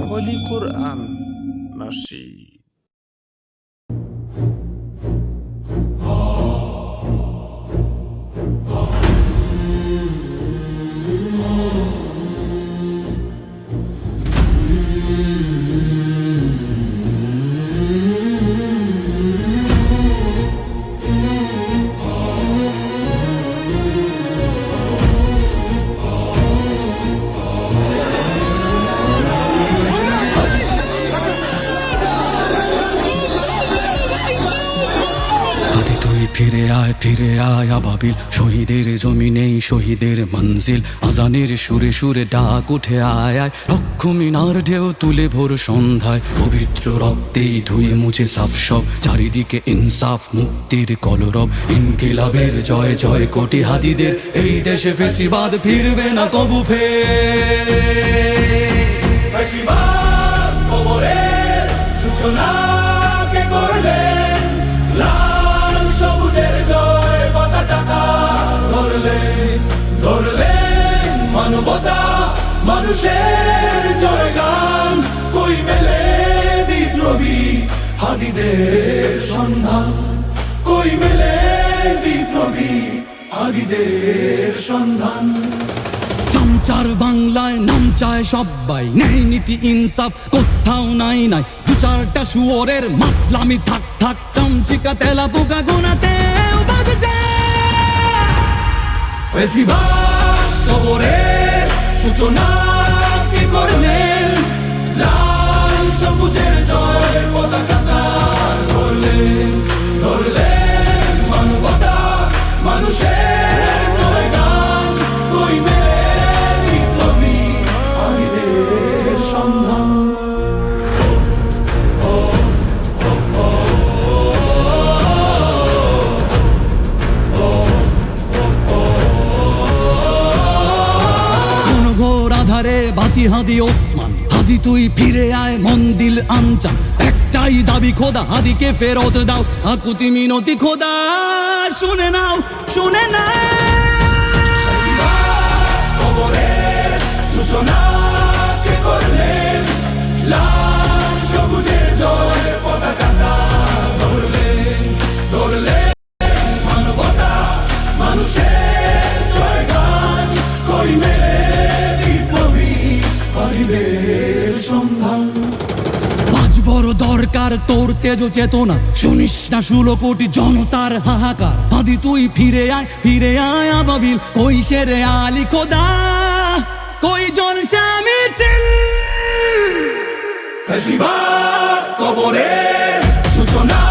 Holy Quran Nasyid. ফিরে আয় আবাবিল, শহীদের জমিনেই শহীদের মঞ্জিল। আজানের সুরে সুরে ডাক উঠে আয় আয়, লক্ষ মিনার ঢেউ তুলে ভোর সন্ধ্যায়। পবিত্র রক্তেই ধুয়ে মুছে সাফ সব, চারিদিকে ইনসাফ মুক্তির কলরব। ইনকিলাবের জয় জয় কোটি হাদিদের, এই দেশে ফেসিবাদ ফিরবে না কবু ফেসিবাদ কবরের সূচনা কে করলেন, লাল সবুজের জয় পতাকা ধরলেন মানবতা মানুষের জয়গান। কই মেলে বিপ্লবী হাদিদের সন্ধান, কই মেলে বিপ্লবী হাদিদের সন্ধান। চামচার বাংলায় নাম চায় সবাই, ন্যায় নীতি ইনসাফ কোথাও নাই নাই। দু চারটা শুয়োরের মাতলামি থাক থাক, চামচিকা তেলা পোকা গোনাতে বাজছে। ফেসিবাদ কবরের সূচনা কে করলেন, লাল সবুজের জয় পতাকা ধরলেন মানবতা মানুষের জয়গান। কই মেলে বিপ্লবী হাদিদের সন্ধান। আধারে বাতি হাদি ওসমান, হাদি তুই ফিরে আয় মন দিল আনচান। একটাই দাবি খোদা, হাদিকে ফেরত দাও আকুতি মিনতি খোদা। শুনে নাও শুনে নাও, কবরের সূচনা কে করলেন, লাল সবুজের জয় পতাকা ধরলেন মানবতা মানুষের জয়গান। কই মেলে বিপ্লবী হাদিদের সন্ধান। আজ বড় দরকার তোর তেজ চেতনা, শুনিস না 16 কোটি জনতার হাহাকার। হাদি তুই ফিরে আয় আবাবিল, কই শেরে আলী খোদা, কই জলসা মিছিল। ফেসিবাদ কবরের সূচনা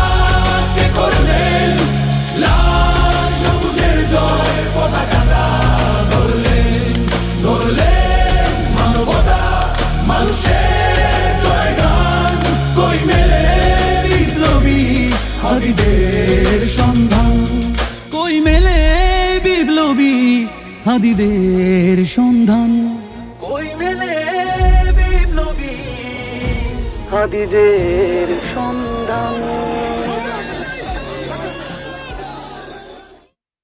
কে করলেন, লাল সবুজের জয় পতাকা ধরলেন মানবতা মানুষের জয়গান। কই মেলে বিপ্লবী হাদিদের সন্ধান, কই মেলে বিপ্লবী হাদিদের সন্ধান, কই মেলে বিপ্লবী হাদিদের সন্ধান।